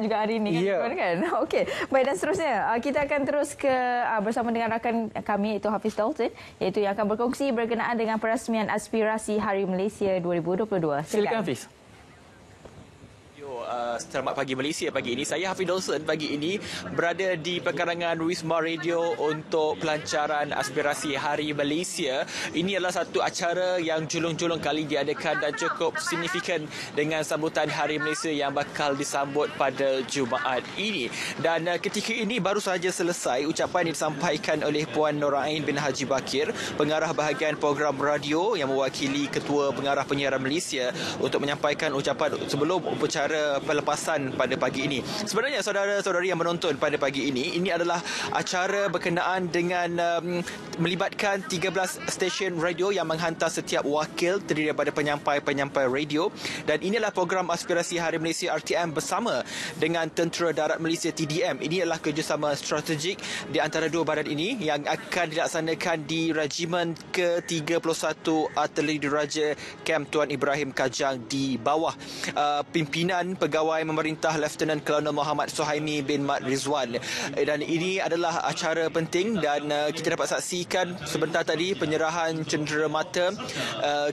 juga hari ini kan? Okey. Baik, dan seterusnya kita akan terus ke bersama dengan rakan kami iaitu Hafiz Dalton, iaitu yang akan berkongsi berkenaan dengan perasmian aspirasi Hari Malaysia 2022. Silakan Hafiz. Selamat pagi Malaysia. Pagi ini saya Hafiz Dawson pagi ini berada di pekarangan Wisma Radio untuk pelancaran aspirasi Hari Malaysia. Ini adalah satu acara yang julung-julung kali diadakan dan cukup signifikan dengan sambutan Hari Malaysia yang bakal disambut pada Jumaat ini. Dan ketika ini baru sahaja selesai ucapan yang disampaikan oleh Puan Nur Ain bin Haji Bakir, pengarah bahagian program radio yang mewakili Ketua Pengarah Penyiaran Malaysia, untuk menyampaikan ucapan sebelum upacara pelepasan pada pagi ini. Sebenarnya saudara-saudari yang menonton pada pagi ini adalah acara berkenaan dengan melibatkan 13 stesen radio yang menghantar setiap wakil terdiri daripada penyampai-penyampai radio, dan inilah program aspirasi Hari Malaysia RTM bersama dengan Tentera Darat Malaysia TDM. Ini adalah kerjasama strategik di antara dua badan ini yang akan dilaksanakan di Regimen ke-31 Artileri Diraja Kem Tuan Ibrahim Kajang di bawah pimpinan Pegawai Memerintah Lieutenant Colonel Muhammad Suhaimi bin Mat Rizwan. Dan ini adalah acara penting dan kita dapat saksikan sebentar tadi penyerahan cenderamata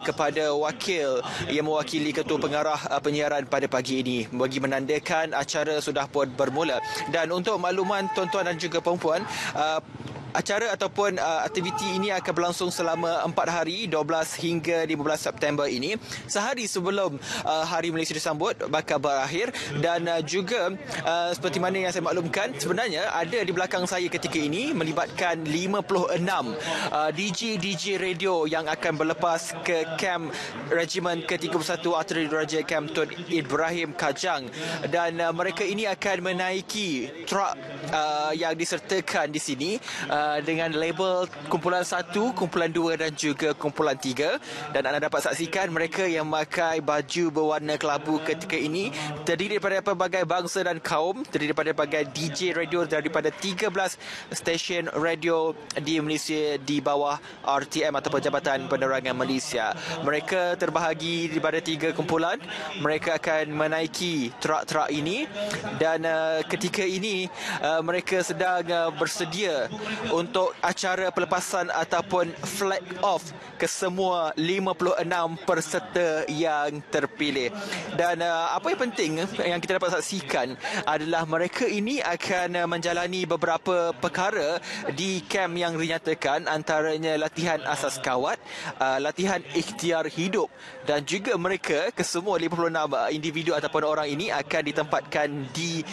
kepada wakil yang mewakili Ketua Pengarah Penyiaran pada pagi ini, bagi menandakan acara sudah pun bermula. Dan untuk makluman tuan-tuan dan juga puan-puan, acara ataupun aktiviti ini akan berlangsung selama 4 hari, 12 hingga 15 September ini. Sehari sebelum Hari Malaysia disambut bakal berakhir. Dan juga seperti mana yang saya maklumkan, sebenarnya ada di belakang saya ketika ini melibatkan 56 DJ radio yang akan berlepas ke Kem Regimen ke-31 Artileri Diraja Kem Tuan Ibrahim Kajang. Dan mereka ini akan menaiki truk yang disertakan di sini dengan label kumpulan 1, kumpulan 2 dan juga kumpulan 3. Dan anda dapat saksikan mereka yang memakai baju berwarna kelabu ketika ini terdiri daripada pelbagai bangsa dan kaum, terdiri daripada pelbagai DJ radio daripada 13 stesen radio di Malaysia di bawah RTM ataupun Jabatan Penerangan Malaysia. Mereka terbahagi daripada 3 kumpulan. Mereka akan menaiki truk-truk ini dan ketika ini mereka sedang bersedia untuk acara pelepasan ataupun flag off ke semua 56 peserta yang terpilih. Dan apa yang penting yang kita dapat saksikan adalah mereka ini akan menjalani beberapa perkara di kem yang dinyatakan, antaranya latihan asas kawat, latihan ikhtiar hidup, dan juga mereka kesemua 56 individu ataupun orang ini akan ditempatkan di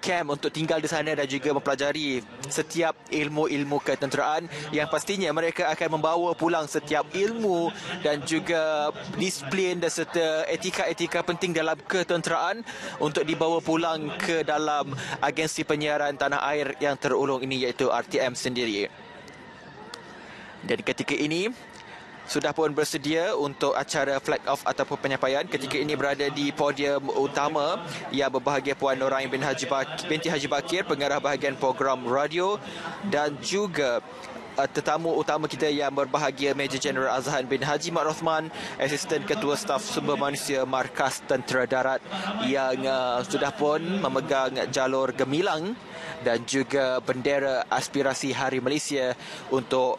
kem untuk tinggal di sana dan juga mempelajari setiap ilmu-ilmu ketenteraan yang pastinya mereka akan membawa pulang setiap ilmu dan juga disiplin dan serta etika-etika penting dalam ketenteraan untuk dibawa pulang ke dalam agensi penyiaran tanah air yang terulung ini, iaitu RTM sendiri. Dan ketika ini sudah pun bersedia untuk acara flag off ataupun penyampaian. Ketika ini berada di podium utama yang berbahagia Puan Nur Ain binti Haji Bakir, pengarah bahagian program radio, dan juga tetamu utama kita yang berbahagia Major General Azhan bin Haji Mat Rothman, Asisten Ketua Staf Sumber Manusia Markas Tentera Darat, yang sudah pun memegang jalur gemilang dan juga bendera aspirasi Hari Malaysia untuk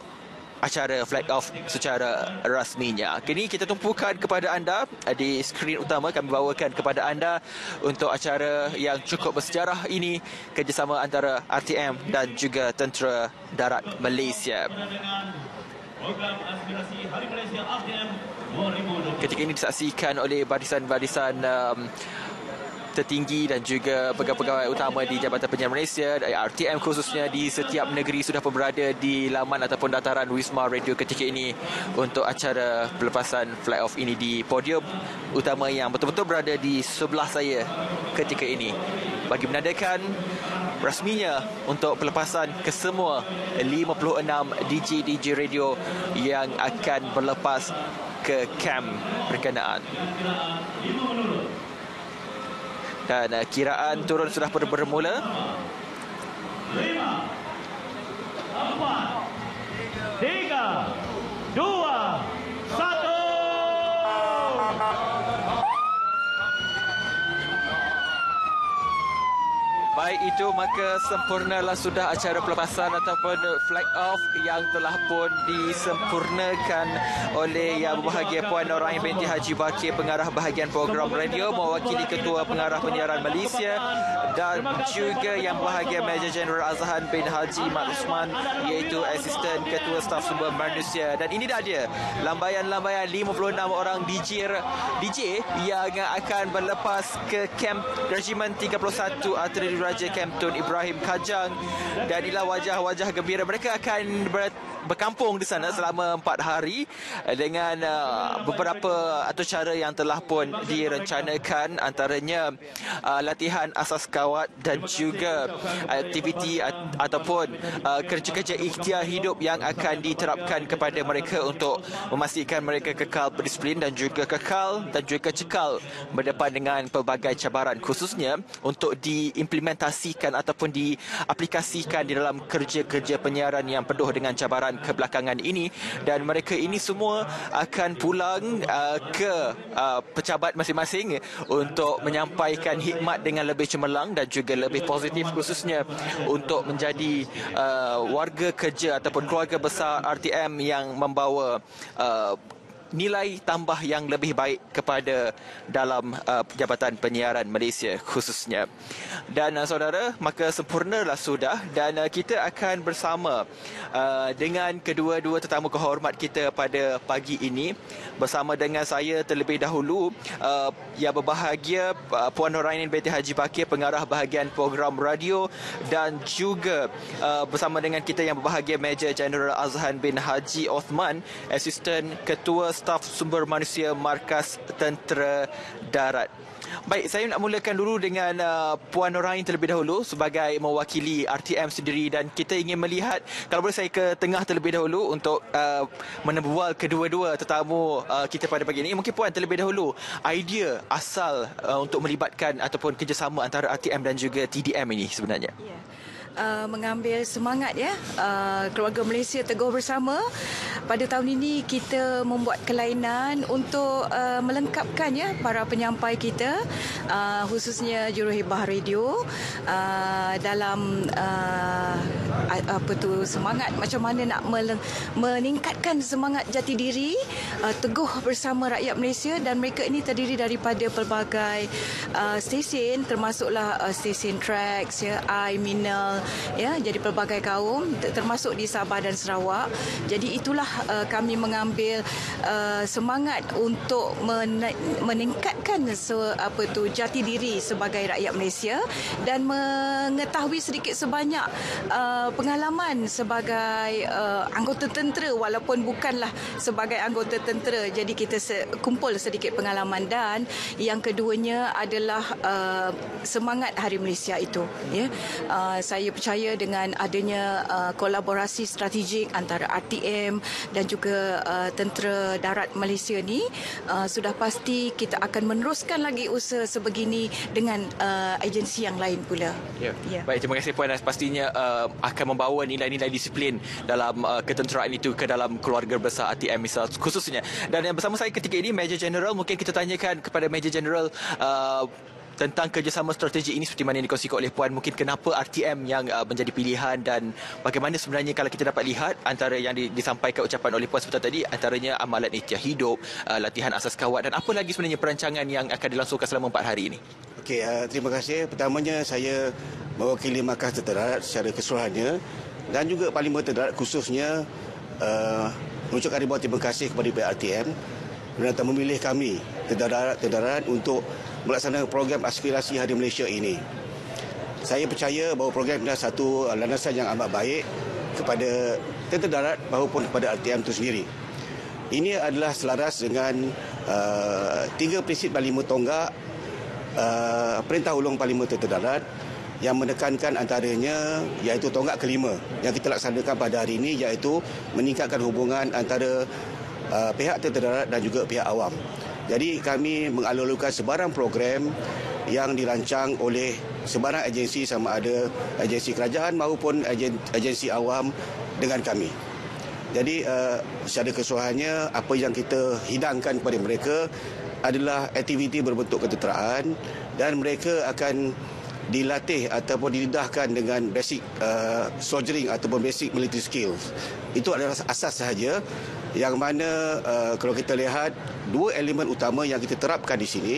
acara flag off secara rasminya. Kini kita tumpukan kepada anda di skrin utama, kami bawakan kepada anda untuk acara yang cukup bersejarah ini, kerjasama antara RTM dan juga Tentera Darat Malaysia. Ketika ini disaksikan oleh barisan-barisan tertinggi dan juga pegawai-pegawai utama di Jabatan Penyiaran Malaysia, RTM khususnya, di setiap negeri sudah pun berada di laman ataupun dataran Wisma Radio ketika ini untuk acara pelepasan flag off ini di podium utama yang betul-betul berada di sebelah saya ketika ini, bagi menandakan rasminya untuk pelepasan ke semua 56 DJ radio yang akan berlepas ke kem berkenaan. Dan kiraan turun sudah bermula. 5, 4, 3, 2, 1. Baik, itu maka sempurnalah sudah acara pelepasan ataupun flag off yang telah pun disempurnakan oleh Yang Berbahagia Puan Noraini binti Haji Bakir, pengarah bahagian program radio mewakili Ketua Pengarah Penyiaran Malaysia, dan juga Yang Berbahagia Major General Azhan bin Haji Mat Usman iaitu Asisten Ketua Staf Sumber Manusia. Dan ini dah dia lambaian-lambaian 56 orang DJ yang akan berlepas ke kamp Regimen 31 Arteri Raja Kamp Tun Ibrahim Kajang, dan inilah wajah-wajah gembira. Mereka akan berkampung di sana selama 4 hari dengan beberapa atau cara yang telah pun direncanakan, antaranya latihan asas kawat dan juga aktiviti ataupun kerja-kerja ikhtiar hidup yang akan diterapkan kepada mereka untuk memastikan mereka kekal berdisiplin dan juga kekal berdepan dengan pelbagai cabaran, khususnya untuk diimplementasikan ataupun diaplikasikan di dalam kerja-kerja penyiaran yang penuh dengan cabaran kebelakangan ini. Dan mereka ini semua akan pulang ke pejabat masing-masing untuk menyampaikan hikmat dengan lebih cemerlang dan juga lebih positif, khususnya untuk menjadi warga kerja ataupun keluarga besar RTM yang membawa nilai tambah yang lebih baik kepada dalam Jabatan Penyiaran Malaysia khususnya. Dan saudara, maka sempurnalah sudah, dan kita akan bersama dengan kedua-dua tetamu kehormat kita pada pagi ini. Bersama dengan saya terlebih dahulu Yang Berbahagia Puan Noraini binti Haji Bakir, pengarah bahagian program radio, dan juga bersama dengan kita Yang Berbahagia Major General Azhan bin Haji Osman, Asisten Ketua Staf Sumber Manusia Markas Tentera Darat. Baik, saya nak mulakan dulu dengan Puan Noraini terlebih dahulu sebagai mewakili RTM sendiri, dan kita ingin melihat, kalau boleh saya ke tengah terlebih dahulu untuk menebual kedua-dua tetamu kita pada pagi ini. Mungkin Puan terlebih dahulu, idea asal untuk melibatkan ataupun kerjasama antara RTM dan juga TDM ini sebenarnya. Yeah. Mengambil semangat keluarga Malaysia Teguh Bersama. Pada tahun ini kita membuat kelainan untuk melengkapkan para penyampai kita, khususnya juruhebah radio, dalam semangat macam mana nak meningkatkan semangat jati diri teguh bersama rakyat Malaysia. Dan mereka ini terdiri daripada pelbagai stesen, termasuklah stesen Trax, I-Minel, jadi pelbagai kaum, termasuk di Sabah dan Sarawak. Jadi itulah kami mengambil semangat untuk meningkatkan jati diri sebagai rakyat Malaysia dan mengetahui sedikit sebanyak pengalaman sebagai anggota tentera, walaupun bukanlah sebagai anggota tentera. Jadi kita kumpul sedikit pengalaman. Dan yang keduanya adalah semangat Hari Malaysia itu. Saya percaya dengan adanya kolaborasi strategik antara RTM dan juga Tentera Darat Malaysia ni, sudah pasti kita akan meneruskan lagi usaha sebegini dengan agensi yang lain pula. Baik, terima kasih Puan. Pastinya akan membawa nilai-nilai disiplin dalam ketenteraan itu ke dalam keluarga besar RTM misal khususnya. Dan yang bersama saya ketika ini Major General, mungkin kita tanyakan kepada Major General tentang kerjasama strategi ini seperti mana yang dikongsikan oleh Puan. Mungkin kenapa RTM yang menjadi pilihan, dan bagaimana sebenarnya kalau kita dapat lihat antara yang disampaikan ucapan oleh Puan seperti tadi, antaranya amalan ikhtiar hidup, latihan asas kawat, dan apa lagi sebenarnya perancangan yang akan dilangsungkan selama 4 hari ini? Okey, terima kasih. Pertamanya saya mewakili Markas Tentera Darat secara keseluruhannya dan juga Parlimen Tentera Darat khususnya mengucapkan ribuan terima kasih kepada pihak RTM kerana telah memilih kami Tentera Darat untuk melaksanakan program aspirasi Hari Malaysia ini. Saya percaya bahawa program ini adalah satu landasan yang amat baik kepada Tentera Darat maupun kepada RTM itu sendiri. Ini adalah selaras dengan 3 prinsip Parlimen Tonggak, Perintah Ulung Parlimen Tentera Darat, yang menekankan antaranya iaitu tonggak kelima yang kita laksanakan pada hari ini, iaitu meningkatkan hubungan antara pihak Tentera Darat dan juga pihak awam. Jadi kami mengalurkan sebarang program yang dirancang oleh sebarang agensi, sama ada agensi kerajaan maupun agensi awam dengan kami. Jadi secara keseluruhannya apa yang kita hidangkan kepada mereka adalah aktiviti berbentuk ketenteraan, dan mereka akan dilatih ataupun didedahkan dengan basic soldiering ataupun basic military skills. Itu adalah asas sahaja, yang mana kalau kita lihat dua elemen utama yang kita terapkan di sini.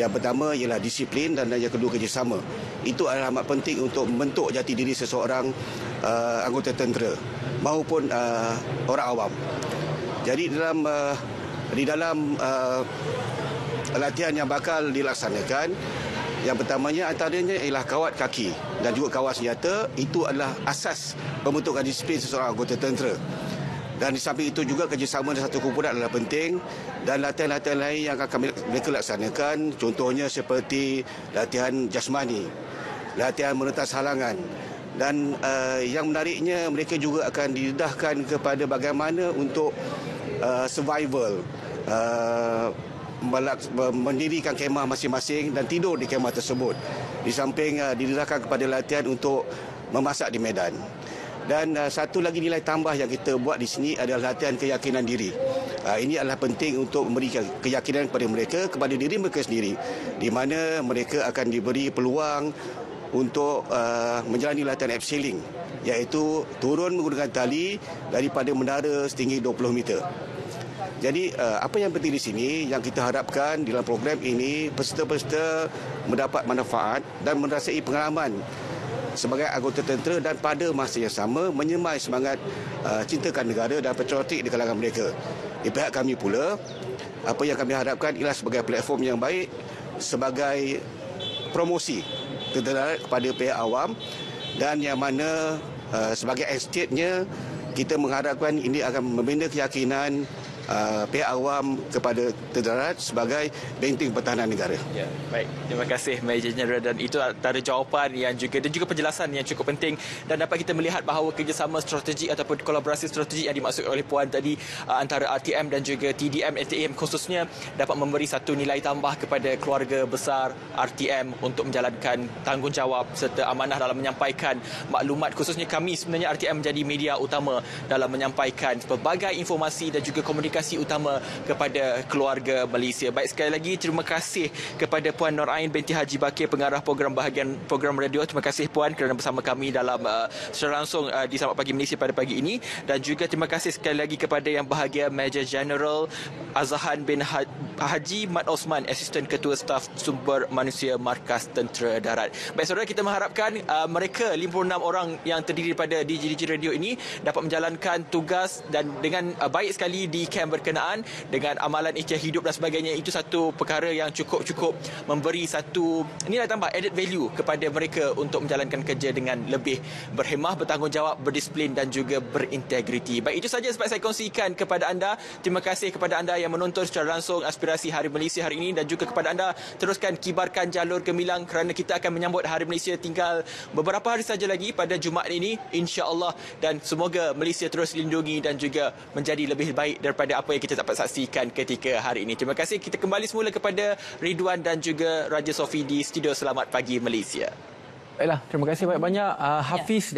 Yang pertama ialah disiplin dan yang kedua kerjasama. Itu adalah amat penting untuk membentuk jati diri seseorang anggota tentera maupun orang awam. Jadi di dalam latihan yang bakal dilaksanakan, yang pertamanya antaranya ialah kawat kaki dan juga kawat senjata. Itu adalah asas pembentukan disiplin seseorang anggota tentera. Dan di samping itu juga kerjasama dengan satu kumpulan adalah penting, dan latihan-latihan lain yang akan mereka laksanakan, contohnya seperti latihan jasmani, latihan merentas halangan. Dan yang menariknya, mereka juga akan didedahkan kepada bagaimana untuk survival, mendirikan kemah masing-masing dan tidur di kemah tersebut. Di samping didedahkan kepada latihan untuk memasak di medan. Dan satu lagi nilai tambah yang kita buat di sini adalah latihan keyakinan diri. Ini adalah penting untuk memberi keyakinan kepada mereka, kepada diri mereka sendiri, di mana mereka akan diberi peluang untuk menjalani latihan abseiling, iaitu turun menggunakan tali daripada menara setinggi 20 meter. Jadi apa yang penting di sini, yang kita harapkan dalam program ini, peserta-peserta mendapat manfaat dan merasai pengalaman sebagai anggota tentera, dan pada masa yang sama menyemai semangat cintakan negara dan patriotik di kalangan mereka. Di pihak kami pula, apa yang kami harapkan ialah sebagai platform yang baik, sebagai promosi tentera kepada pihak awam, dan yang mana sebagai estate-nya, kita mengharapkan ini akan membina keyakinan pihak awam kepada tentera sebagai benteng pertahanan negara. Ya, baik. Terima kasih Major General, dan itu antara jawapan yang juga dan juga penjelasan yang cukup penting, dan dapat kita melihat bahawa kerjasama strategi ataupun kolaborasi strategi yang dimaksud oleh Puan tadi antara RTM dan juga TDM, LTM khususnya, dapat memberi satu nilai tambah kepada keluarga besar RTM untuk menjalankan tanggungjawab serta amanah dalam menyampaikan maklumat, khususnya kami sebenarnya RTM menjadi media utama dalam menyampaikan pelbagai informasi dan juga komunikasi utama kepada keluarga Malaysia. Baik, sekali lagi terima kasih kepada Puan Nur Ain binti Haji Bakir, pengarah bahagian program radio. Terima kasih Puan kerana bersama kami dalam secara langsung di Selamat Pagi Malaysia pada pagi ini, dan juga terima kasih sekali lagi kepada yang bahagia Major General Azhan bin Haji Mat Osman, Asisten Ketua Staf Sumber Manusia Markas Tentera Darat. Baik saudara, kita mengharapkan mereka 56 orang yang terdiri daripada DJDJ Radio ini dapat menjalankan tugas dan dengan baik sekali di camp berkenaan dengan amalan ikhtiar hidup dan sebagainya. Itu satu perkara yang cukup memberi satu nilai tambah, added value kepada mereka untuk menjalankan kerja dengan lebih berhemah, bertanggungjawab, berdisiplin dan juga berintegriti. Baik, itu saja sebab saya kongsikan kepada anda. Terima kasih kepada anda yang menonton secara langsung Aspirasi Hari Malaysia hari ini, dan juga kepada anda, teruskan kibarkan jalur gemilang kerana kita akan menyambut Hari Malaysia tinggal beberapa hari saja lagi pada Jumaat ini, insya-Allah, dan semoga Malaysia terus dilindungi dan juga menjadi lebih baik daripada apa yang kita dapat saksikan ketika hari ini. Terima kasih. Kita kembali semula kepada Ridwan dan juga Raja Sofi di studio Selamat Pagi Malaysia. Baiklah, terima kasih banyak-banyak Hafiz.